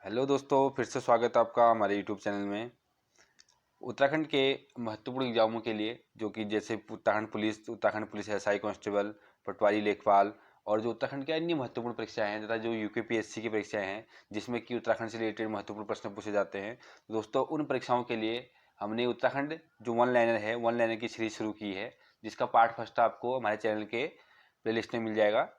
Hello दोस्तों, फिर से स्वागत है आपका हमारे यूट्यूब चैनल में। उत्तराखंड के महत्वपूर्ण एग्जामों के लिए जो कि जैसे उत्तराखंड पुलिस एसआई कांस्टेबल, पटवारी लेखपाल और जो उत्तराखंड के अन्य महत्वपूर्ण परीक्षाएं हैं तथा जो यूकेपीएससी की परीक्षाएं हैं जिसमें कि उत्तराखंड से रिलेटेड महत्वपूर्ण प्रश्न पूछे जाते हैं, तो दोस्तों उन परीक्षाओं के लिए हमने उत्तराखंड जो वन लाइनर की सीरीज शुरू की है, जिसका पार्ट फर्स्ट आपको हमारे चैनल के प्लेलिस्ट में मिल जाएगा।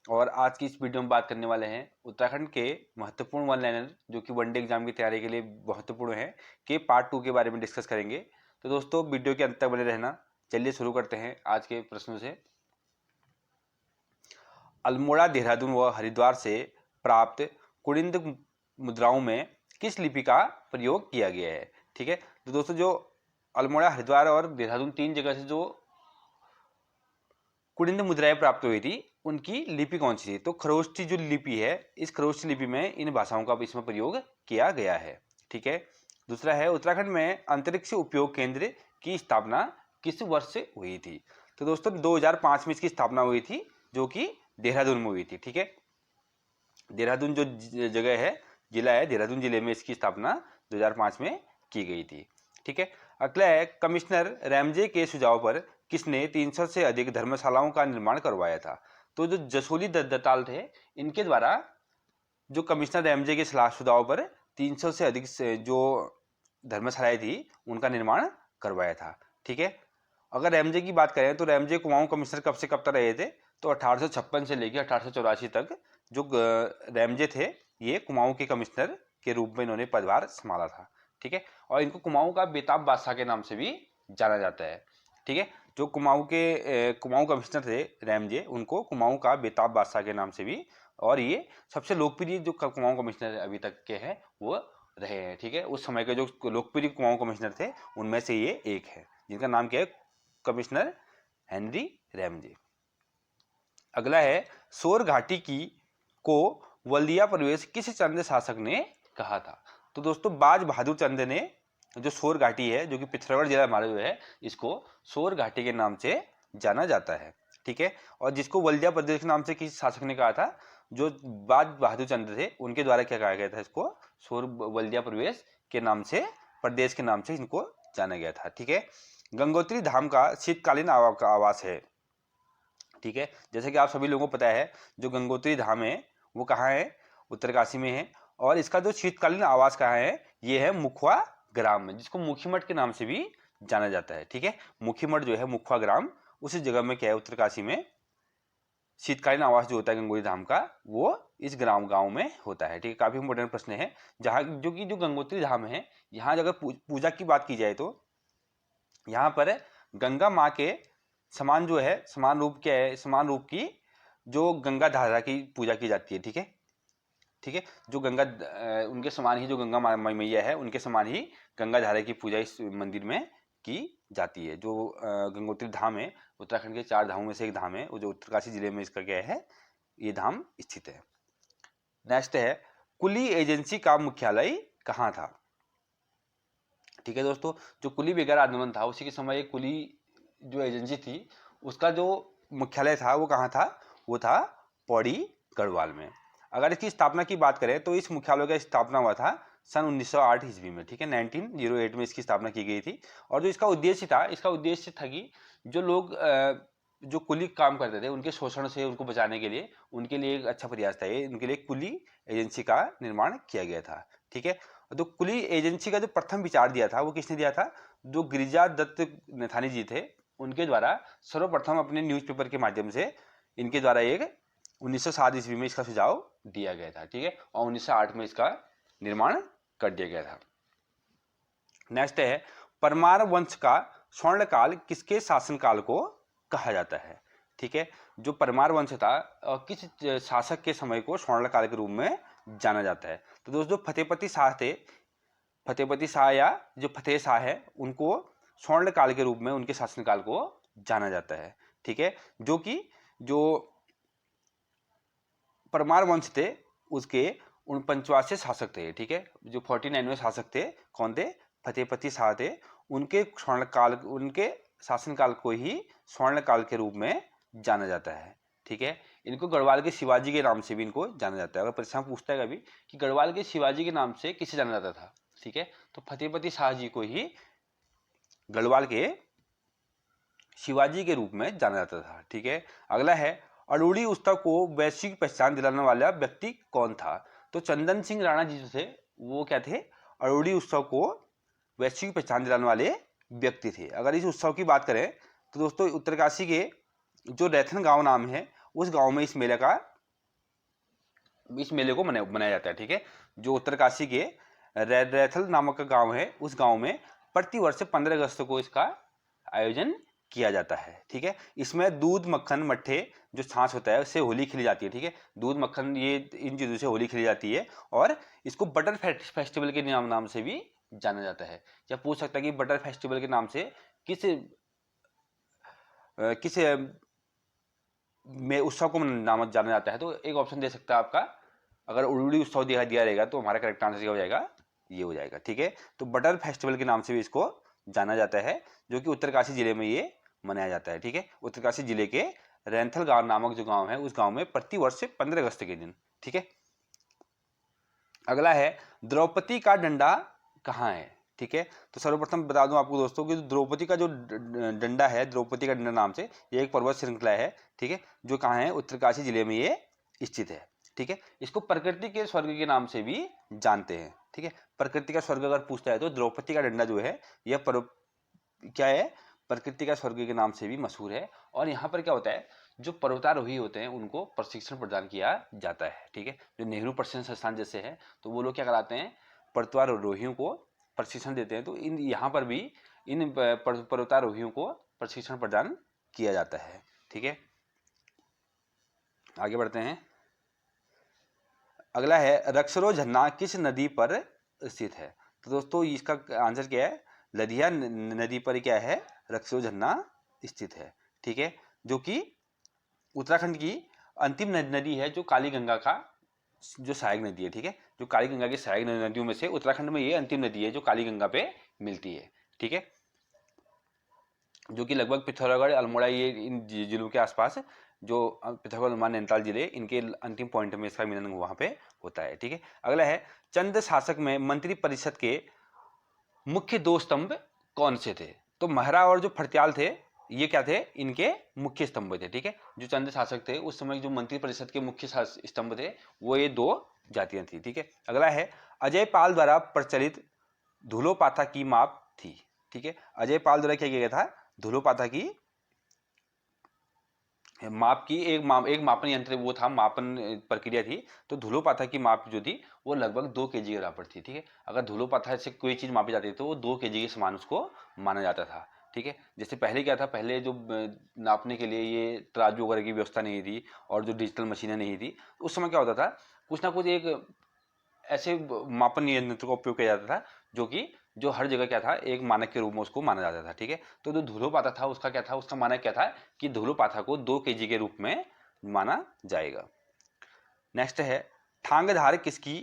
और आज की इस वीडियो में बात करने वाले हैं उत्तराखंड के महत्वपूर्ण वन लाइनर जो कि वनडे एग्जाम की तैयारी के लिए महत्वपूर्ण है के पार्ट 2 के बारे में डिस्कस करेंगे। तो दोस्तों वीडियो के अंत तक बने रहना। चलिए शुरू करते हैं आज के प्रश्नों से। अल्मोड़ा, देहरादून व हरिद्वार से प्राप्त कुनिंद मुद्राओं में किस लिपि का प्रयोग किया गया है? ठीक है, तो दोस्तों जो अल्मोड़ा, हरिद्वार और देहरादून तीन जगह से जो कुनिंद मुद्राएं प्राप्त हुई थी उनकी लिपि कौन सी थी? तो खरोष्ठी जो लिपि है, इस खरोष्ठी लिपि में इन भाषाओं का इसमें प्रयोग किया गया है। ठीक है, दूसरा है उत्तराखंड में अंतरिक्ष उपयोग केंद्र की स्थापना किस वर्ष से हुई थी? तो दोस्तों 2005 में इसकी स्थापना हुई थी, जो कि देहरादून में हुई थी। ठीक है, देहरादून जो जगह है, जिला है, देहरादून जिले में इसकी स्थापना 2005 में की गई थी। ठीक है, अगला है कमिश्नर रैमजे के सुझाव पर किसने 300 से अधिक धर्मशालाओं का निर्माण करवाया था? तो जो जसोली दत्ताल थे, इनके द्वारा जो कमिश्नर रैमजे के सलाह सुझाव पर 300 से अधिक जो धर्मशालाएं थी उनका निर्माण करवाया था। ठीक है, अगर रैमजे की बात करें तो रैमजे कुमाऊं कमिश्नर कब से कब तक रहे थे? तो 1856 से लेकर 1884 तक जो रैमजे थे ये कुमाऊं के कमिश्नर के रूप में इन्होंने पदभार संभाला था। ठीक है, और इनको कुमाऊं का बेताब बादशाह के नाम से भी जाना जाता है। ठीक है, जो कुमाऊं कमिश्नर थे रैमजे, उनको कुमाऊं का बेताब बादशाह के नाम से भी, और ये सबसे लोकप्रिय जो कुमाऊं कमिश्नर अभी तक के हैं वो रहे हैं। ठीक है, उस समय के जो लोकप्रिय कुमाऊं कमिश्नर थे उनमें से ये एक है, जिनका नाम क्या है? Commissioner Henry Ramsay. अगला है सोर घाटी की को वल्दिया प्रवेश किस चंद शासक ने कहा था? तो दोस्तों बाज बहादुर चंद ने जो सोर घाटी है, जो कि पिथौरागढ़ जिला हमारा जो है, इसको सोर घाटी के नाम से जाना जाता है। ठीक है, और जिसको वल्दिया प्रदेश के नाम से किस शासक ने कहा था? जो बाज बहादुर चंद थे उनके द्वारा क्या कहा गया था? इसको सोर वल्दिया प्रवेश के नाम से, प्रदेश के नाम से इनको जाना गया था। ठीक है, गंगोत्री धाम का शीतकालीन आवास है। ठीक है, जैसे कि आप सभी लोगों को पता है जो गंगोत्री धाम है वो कहाँ है? उत्तरकाशी में है। और इसका जो शीतकालीन आवास कहाँ है? ये है मुखवा ग्राम में, जिसको मुखीमठ के नाम से भी जाना जाता है। ठीक है, मुखीमठ जो है, मुखवा ग्राम, उसी जगह में क्या है? उत्तरकाशी में शीतकालीन आवास जो होता है गंगोत्री धाम का, वो इस गांव में होता है। ठीक है, काफी इंपोर्टेंट प्रश्न है। जहाँ जो गंगोत्री धाम है, यहाँ अगर पूजा की बात की जाए तो यहाँ पर गंगा माँ के समान जो है, समान रूप क्या है? समान रूप की जो गंगा धारा की पूजा की जाती है। ठीक है, ठीक है, जो उनके समान ही जो गंगा मैया है, उनके समान ही गंगा धारा की पूजा इस मंदिर में की जाती है। जो गंगोत्री धाम है, उत्तराखंड के 4 धामों में से एक धाम है, वो जो उत्तरकाशी जिले में इसका क्या है? ये धाम स्थित है। नेक्स्ट है कुली एजेंसी का मुख्यालय कहाँ था? ठीक है दोस्तों, जो कुली बेगार आंदोलन था उसी के समय कुली जो एजेंसी थी उसका जो मुख्यालय था वो कहाँ था? वो था पौड़ी गढ़वाल में। अगर इसकी स्थापना की बात करें तो इस मुख्यालय का स्थापना हुआ था सन 1908 ईस्वी में। ठीक है, 1908 में इसकी स्थापना की गई थी। और जो इसका उद्देश्य था, इसका उद्देश्य था कि जो लोग जो कुली काम करते थे उनके शोषण से उनको बचाने के लिए, उनके लिए एक अच्छा प्रयास था ये, उनके लिए कुली एजेंसी का निर्माण किया गया था। ठीक है, तो कुली एजेंसी का जो प्रथम विचार दिया था वो किसने दिया था? जो गिरिजा दत्त नथानी जी थे, उनके द्वारा सर्वप्रथम अपने न्यूज़पेपर के माध्यम से इनके द्वारा एक 1907 ईस्वी में इसका सुझाव दिया गया था। ठीक है, और 1908 में इसका निर्माण कर दिया गया था। नेक्स्ट है परमार वंश का स्वर्णकाल किसके शासनकाल को कहा जाता है? ठीक है, जो परमार वंश था किस शासक के समय को स्वर्णकाल के रूप में जाना जाता है? तो दोस्तों फतेहपति शाह थे, फतेहपति शाह या जो फतेह शाह है, उनको स्वर्णकाल के रूप में उनके शासनकाल को जाना जाता है। ठीक है, जो कि जो परमार वंश थे उसके 49 शासक थे। ठीक है, जो 49वें शासक थे कौन थे? फतेहपति शाह थे। उनके स्वर्णकाल, उनके शासनकाल को ही स्वर्णकाल के रूप में जाना जाता है। ठीक है, इनको गढ़वाल के शिवाजी के नाम से भी इनको जाना जाता है। अगर परीक्षा में पूछता है कभी कि गढ़वाल के शिवाजी के नाम से किसे जाना जाता था, ठीक है, तो फतेहपति शाह जी को ही गढ़वाल के शिवाजी के रूप में जाना जाता था, ठीक है। अगला है अरूड़ी उत्सव को वैश्विक पहचान दिलाने वाला व्यक्ति कौन था? तो चंदन सिंह राणा जी जो थे वो क्या थे? अरूड़ी उत्सव को वैश्विक पहचान दिलाने वाले व्यक्ति थे। अगर इस उत्सव की बात करें तो दोस्तों उत्तरकाशी के जो रैथन गांव नाम है उस गांव में इस मेले को मनाया जाता है, ठीक है। जो उत्तरकाशी के रैथल नामक का गांव है उस गांव में प्रतिवर्ष 15 अगस्त को इसका आयोजन किया जाता है, ठीक है। इसमें दूध मक्खन मट्ठे जो छाछ होता है उससे होली खेली जाती है, ठीक है। दूध मक्खन ये इन चीजों से होली खेली जाती है और इसको बटर फेस्टिवल के नाम से भी जाना जाता है। या पूछ सकता है कि बटर फेस्टिवल के नाम से किस में उत्सव को नाम जाना जाता है, तो एक ऑप्शन दे सकता है आपका, अगर उड़ीड़ी उत्सव दिया रहेगा तो हमारा करेक्ट आंसर क्या हो जाएगा? ये हो जाएगा, ठीक है। तो बटर फेस्टिवल के नाम से भी इसको जाना जाता है, जो कि उत्तरकाशी जिले में ये मनाया जाता है, ठीक है। उत्तरकाशी जिले के रैंथल गांव नामक जो गांव है उस गांव में प्रतिवर्ष 15 अगस्त के दिन, ठीक है। अगला है द्रौपदी का डंडा कहाँ है, ठीक है। तो सर्वप्रथम बता दूं आपको दोस्तों कि द्रौपदी का जो डंडा है, द्रौपदी का डंडा नाम से ये एक पर्वत श्रृंखला है, ठीक है, जो कहाँ है? उत्तरकाशी जिले में ये स्थित है, ठीक है। इसको प्रकृति के स्वर्ग के नाम से भी जानते हैं, ठीक है। प्रकृति का स्वर्ग अगर पूछता है तो द्रौपदी का डंडा जो है यह क्या है? प्रकृति का स्वर्ग के नाम से भी मशहूर है। और यहाँ पर क्या होता है, जो पर्वतारोही होते हैं उनको प्रशिक्षण प्रदान किया जाता है, ठीक है। जो नेहरू प्रशिक्षण संस्थान जैसे है तो वो लोग क्या कराते हैं? पर्वतारोहियों को प्रशिक्षण देते हैं। तो इन यहाँ पर भी इन पर्वतारोहियों को प्रशिक्षण प्रदान किया जाता है, ठीक है। आगे बढ़ते हैं। अगला है रक्सरो झरना किस नदी पर स्थित है? तो दोस्तों इसका आंसर क्या है? लदिया नदी पर क्या है? रक्सरो झरना स्थित है, ठीक है, जो कि उत्तराखंड की अंतिम नदी है, जो काली गंगा का जो सहायक नदी है, ठीक है। जो काली गंगा की सहायक नदियों में से उत्तराखंड में ये अंतिम नदी है जो काली गंगा पे मिलती है, ठीक है। जो कि लगभग पिथौरागढ़ अल्मोड़ा ये इन जिलों के आसपास, जो पिथौरागढ़ अल्मोड़ा नैनीताल जिले, इनके अंतिम पॉइंट में इसका मिलन वहां पे होता है, ठीक है। अगला है चंद शासक में मंत्री परिषद के मुख्य 2 स्तंभ कौन से थे? तो महरा और जो फड़त्याल थे ये क्या थे? इनके मुख्य स्तंभ थे, ठीक है। जो चंद शासक थे उस समय जो मंत्री परिषद के मुख्य स्तंभ थे वो ये 2 जातियां थी, ठीक है। अगला है अजय पाल द्वारा प्रचलित धुलोपाथा की माप थी, ठीक है। अजय पाल द्वारा क्या किया गया था? धुलोपाथा की माप की एक मापन यंत्र वो था, मापन प्रक्रिया थी। तो धुलोपाथा की माप जो थी वो लगभग 2 kg के बराबर थी, ठीक है। अगर धुलोपाथा से कोई चीज मापी जाती थी तो वो 2 kg के समान उसको माना जाता था, ठीक है। जैसे पहले क्या था, पहले जो नापने के लिए ये तराजू वगैरह की व्यवस्था नहीं थी और जो डिजिटल मशीनें नहीं थी, उस समय क्या होता था, कुछ ना कुछ एक ऐसे मापन यंत्र का उपयोग किया जाता था जो हर जगह क्या था, एक मानक के रूप में उसको माना जाता था, ठीक है। तो जो धुलोपाथा था उसका क्या था? उसका मानक क्या था कि धुलोपाथा को 2 kg के रूप में माना जाएगा। नेक्स्ट है ठांगधार किसकी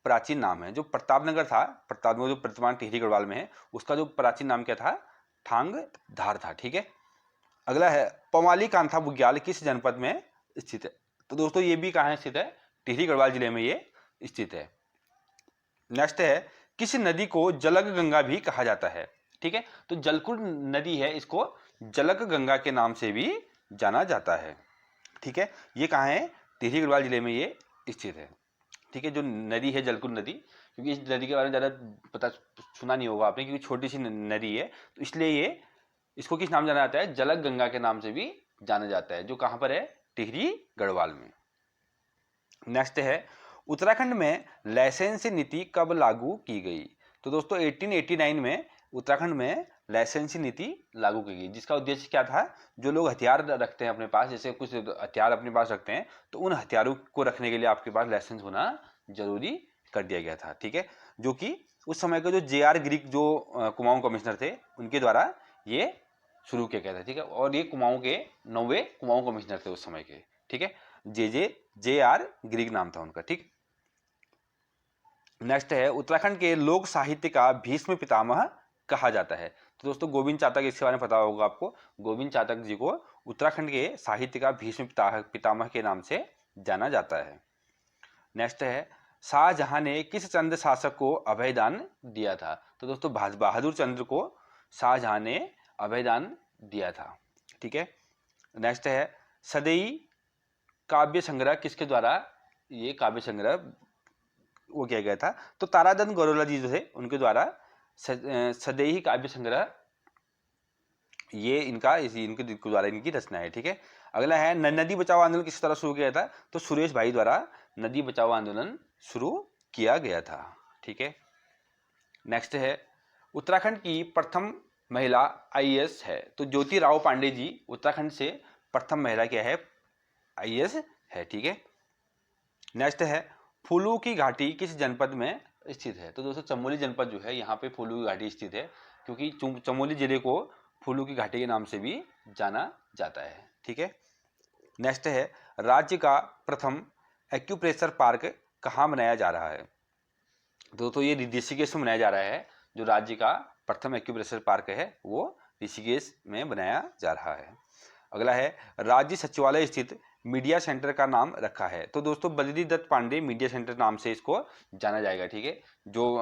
प्राचीन नाम है? जो प्रतापनगर था, प्रतापनगर जो वर्तमान टिहरी गढ़वाल में है, उसका जो प्राचीन नाम क्या था? ठांगधार था, ठीक है। अगला है पवाली कांथा बुग्याल किस जनपद में स्थित है? तो दोस्तों ये भी कहाँ स्थित है? टिहरी गढ़वाल जिले में ये स्थित है। नेक्स्ट है किस नदी को जलक गंगा भी कहा जाता है? ठीक है, तो जलकुंड नदी है, इसको जलक गंगा के नाम से भी जाना जाता है, ठीक है। ये कहाँ है? टिहरी गढ़वाल जिले में ये स्थित है, ठीक है। जो नदी है जलकुंड नदी, क्योंकि इस नदी के बारे में ज़्यादा पता सुना नहीं होगा आपने, क्योंकि छोटी सी नदी है, तो इसलिए ये इसको किस नाम जाना जाता है? जलक गंगा के नाम से भी जाना जाता है, जो कहाँ पर है? टिहरी गढ़वाल में। नेक्स्ट है उत्तराखंड में लाइसेंस नीति कब लागू की गई? तो दोस्तों 1889 में उत्तराखंड में लाइसेंस नीति लागू की गई, जिसका उद्देश्य क्या था? जो लोग हथियार रखते हैं अपने पास, जैसे कुछ हथियार अपने पास रखते हैं, तो उन हथियारों को रखने के लिए आपके पास लाइसेंस होना जरूरी कर दिया गया था, ठीक है। जो कि उस समय के जो JR ग्रीक जो कुमाऊं कमिश्नर थे उनके द्वारा ये शुरू किया गया था, ठीक है। और ये कुमाऊं के 9वें कुमाऊं कमिश्नर थे उस समय के, ठीक है। JR ग्रीक नाम था उनका, ठीक। नेक्स्ट है उत्तराखंड के लोक साहित्य का भीष्म पितामह कहा जाता है। तो दोस्तों गोविंद चातक, इसके बारे में पता होगा आपको। गोविंद चातक जी को उत्तराखंड के साहित्य का भीष्म पितामह के नाम से जाना जाता है। नेक्स्ट है, शाहजहां ने किस चंद शासक को अभयदान दिया था? तो दोस्तों बहादुर चंद्र को शाहजहां ने अभयदान दिया था। ठीक है। नेक्स्ट है, सदैई काव्य संग्रह किसके द्वारा ये काव्य संग्रह वो किया गया था? तो ताराचंद गौरोला जी जो थे उनके द्वारा सदैई काव्य संग्रह ये इनके द्वारा इनकी रचना है। ठीक है। अगला है, नदी बचाओ आंदोलन किस तरह शुरू किया था? तो सुरेश भाई द्वारा नदी बचाओ आंदोलन शुरू किया गया था। ठीक है। नेक्स्ट है, उत्तराखंड की प्रथम महिला आईएएस है? तो ज्योति राव पांडे जी उत्तराखंड से प्रथम महिला क्या है? आईएएस है। ठीक है। नेक्स्ट है, फूलू की घाटी किस जनपद में स्थित है? तो दोस्तों चमोली जनपद जो है यहाँ पे फूलू की घाटी स्थित है, क्योंकि चमोली जिले को फूलू की घाटी के नाम से भी जाना जाता है। ठीक है। नेक्स्ट है, राज्य का प्रथम एक्यूप्रेशर पार्क कहाँ बनाया जा रहा है? दोस्तों ये ऋषिकेश में बनाया जा रहा है। जो राज्य का प्रथम एक्यूप्रेशर पार्क है वो ऋषिकेश में बनाया जा रहा है। अगला है, राज्य सचिवालय स्थित मीडिया सेंटर का नाम रखा है? तो दोस्तों बद्री दत्त पांडे मीडिया सेंटर नाम से इसको जाना जाएगा। ठीक है। जो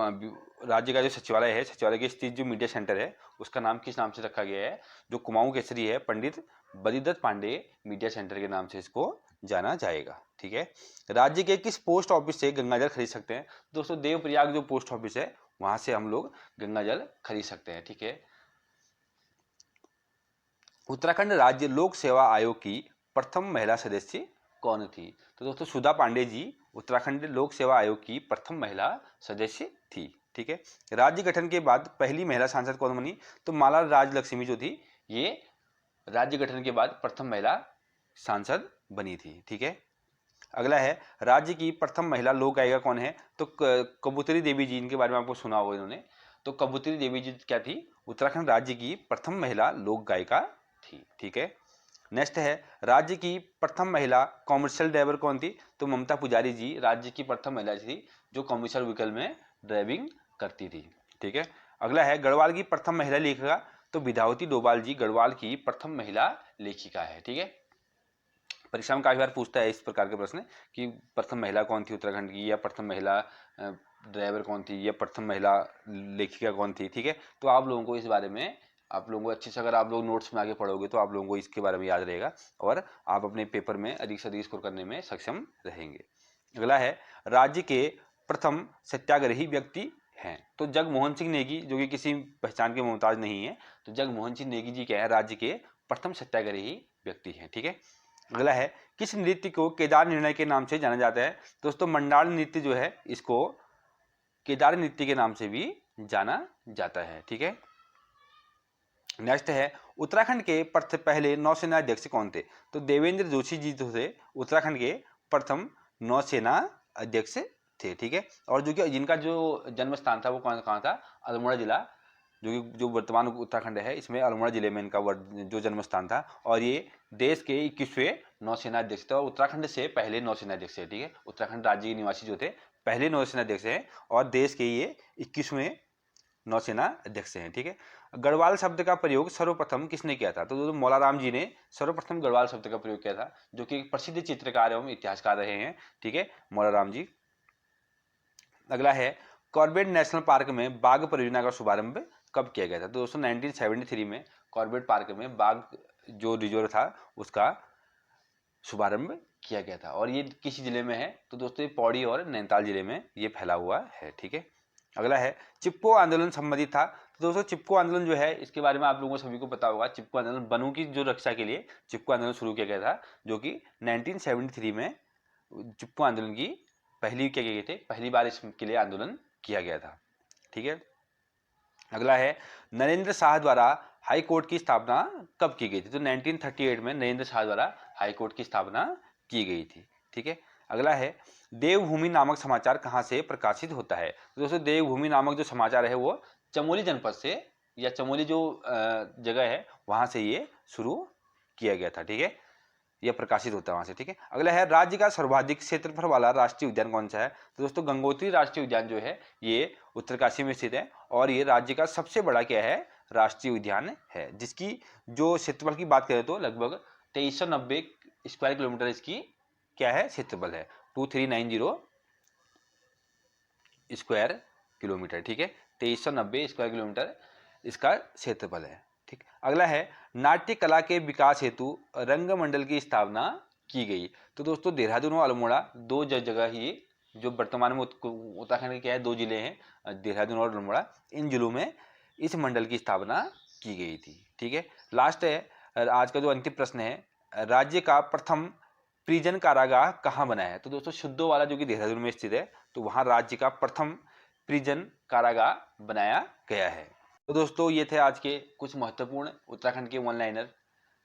राज्य का जो सचिवालय है, सचिवालय के स्थित जो मीडिया सेंटर है उसका नाम किस नाम से रखा गया है? जो कुमाऊं केसरी है, पंडित बद्री दत्त पांडे मीडिया सेंटर के नाम से इसको जाना जाएगा। ठीक है। राज्य के किस पोस्ट ऑफिस से गंगाजल खरीद सकते हैं? दोस्तों देवप्रयाग जो पोस्ट ऑफिस है वहां से हम लोग गंगाजल खरीद सकते हैं। ठीक है। उत्तराखंड राज्य लोक सेवा आयोग की प्रथम महिला सदस्य कौन थी? तो दोस्तों सुधा पांडे जी उत्तराखंड लोक सेवा आयोग की प्रथम महिला सदस्य थी। ठीक है। राज्य गठन के बाद पहली महिला सांसद कौन बनी? तो माला राजलक्ष्मी जो थी ये राज्य गठन के बाद प्रथम महिला सांसद बनी थी। ठीक है। अगला है, राज्य की प्रथम महिला लोक गायिका कौन है? तो कबूतरी देवी जी, इनके बारे में आपको सुना होगा इन्होंने। तो कबूतरी देवी जी क्या थी? उत्तराखंड राज्य की प्रथम महिला लोक गायिका थी। ठीक है। नेक्स्ट है, राज्य की प्रथम महिला कॉमर्शियल ड्राइवर कौन थी? तो ममता पुजारी जी राज्य की प्रथम महिला थी जो कॉमर्शियल व्हीकल में ड्राइविंग करती थी। ठीक है। अगला है, गढ़वाल की प्रथम महिला लेखिका? तो विद्यावती डोभाल जी गढ़वाल की प्रथम महिला लेखिका है। ठीक है। परीक्षा में काफी बार पूछता है इस प्रकार के प्रश्न कि प्रथम महिला कौन थी उत्तराखंड की, या प्रथम महिला ड्राइवर कौन थी, या प्रथम महिला लेखिका कौन थी। ठीक है। तो आप लोगों को इस बारे में आप लोगों को अच्छे से अगर आप लोग नोट्स में आगे पढ़ोगे तो आप लोगों को इसके बारे में याद रहेगा और आप अपने पेपर में अधिक से अधिक स्कोर करने में सक्षम रहेंगे। अगला है, राज्य के प्रथम सत्याग्रही व्यक्ति हैं? तो जगमोहन सिंह नेगी जो कि किसी पहचान के मोहताज नहीं है। तो जगमोहन सिंह नेगी जी क्या है? राज्य के प्रथम सत्याग्रही व्यक्ति हैं। ठीक है। अगला है, किस नृत्य को केदार निर्णय के नाम से जाना जाता है? दोस्तों मंडाल नृत्य जो है इसको केदार नृत्य के नाम से भी जाना जाता है। ठीक है। नेक्स्ट है, उत्तराखंड के पहले नौसेना अध्यक्ष कौन थे? तो देवेंद्र जोशी जी जो थे उत्तराखंड के प्रथम नौसेना अध्यक्ष थे। ठीक है। और जो कि जिनका जो जन्म स्थान था वो कहाँ था? अल्मोड़ा जिला, जो वर्तमान उत्तराखंड है इसमें अल्मोड़ा जिले में इनका जो जन्म स्थान था। और ये देश के 21वें नौसेना अध्यक्ष थे और उत्तराखंड से पहले नौसेना अध्यक्ष है। ठीक है। उत्तराखंड राज्य के निवासी जो थे पहले नौसेना अध्यक्ष हैं और देश के ये 21वें नौसेना अध्यक्ष हैं। ठीक है। गढ़वाल शब्द का प्रयोग सर्वप्रथम किसने किया था? तो मौलाराम जी ने सर्वप्रथम गढ़वाल शब्द का प्रयोग किया था, जो कि एक प्रसिद्ध चित्रकार एवं इतिहासकार रहे हैं। ठीक है, मौलाराम जी। अगला है, कॉर्बेट नेशनल पार्क में बाघ परियोजना का शुभारंभ कब किया गया था? तो दोस्तों 1973 में कॉर्बेट पार्क में बाघ जो रिजर्व था उसका शुभारंभ किया गया था। और ये किस जिले में है? तो दोस्तों ये पौड़ी और नैनीताल जिले में ये फैला हुआ है। ठीक है। अगला है, चिपको आंदोलन संबंधित था? तो दोस्तों चिपको आंदोलन जो है इसके बारे में आप लोगों को सभी को पता होगा। चिपको आंदोलन वनों की जो रक्षा के लिए चिपको आंदोलन शुरू किया गया था, जो कि 1973 में चिपको आंदोलन की पहली बार इसके लिए आंदोलन किया गया था। ठीक है। अगला है, नरेंद्र शाह द्वारा हाई कोर्ट की स्थापना कब की गई थी? तो 1938 में नरेंद्र शाह द्वारा हाई कोर्ट की स्थापना की गई थी। ठीक है। अगला है, देवभूमि नामक समाचार कहाँ से प्रकाशित होता है? तो दोस्तों देवभूमि नामक जो समाचार है वो चमोली जनपद से, या चमोली जो जगह है वहां से ये शुरू किया गया था। ठीक है, यह प्रकाशित होता है वहां से। ठीक है। अगला है, राज्य का सर्वाधिक क्षेत्रफल वाला राष्ट्रीय उद्यान कौन सा है? तो दोस्तों गंगोत्री राष्ट्रीय उद्यान जो है ये उत्तरकाशी में स्थित है और ये राज्य का सबसे बड़ा क्या है? राष्ट्रीय उद्यान है, जिसकी जो क्षेत्रफल की बात करें तो लगभग 2390 स्क्वायर किलोमीटर इसकी क्या है, क्षेत्रफल है, 2390 स्क्वायर किलोमीटर। ठीक है, 2390 स्क्वायर किलोमीटर इसका क्षेत्रफल है। ठीक, अगला है नाट्य कला के विकास हेतु रंगमंडल की स्थापना की गई। तो दोस्तों देहरादून और अल्मोड़ा दो जगह ही जो वर्तमान में उत्तराखंड के क्या है, दो जिले हैं, देहरादून और अल्मोड़ा, इन जिलों में इस मंडल की स्थापना की गई थी। ठीक है, लास्ट है आज का जो अंतिम प्रश्न है, राज्य का प्रथम प्रिजन कारागार कहाँ बना है। तो दोस्तों शुद्धोवाला जो कि देहरादून में स्थित है, तो वहाँ राज्य का प्रथम प्रिजन कारागार बनाया गया है। तो दोस्तों ये थे आज के कुछ महत्वपूर्ण उत्तराखंड के वन लाइनर,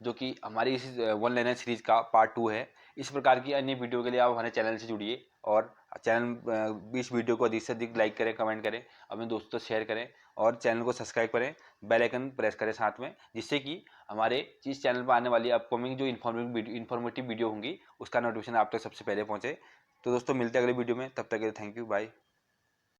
जो कि हमारी इस वन लाइनर सीरीज का पार्ट 2 है। इस प्रकार की अन्य वीडियो के लिए आप हमारे चैनल से जुड़िए और चैनल इस वीडियो को अधिक से अधिक लाइक करें, कमेंट करें, अपने दोस्तों से शेयर करें और चैनल को सब्सक्राइब करें, बेल आइकन प्रेस करें साथ में, जिससे कि हमारे इस चैनल पर आने वाली अपकमिंग जो इन्फॉर्मेटिव वीडियो होंगी उसका नोटिफिकेशन आप तक सबसे पहले पहुंचे। तो दोस्तों मिलते हैं अगले वीडियो में, तब तक के लिए थैंक यू, बाय।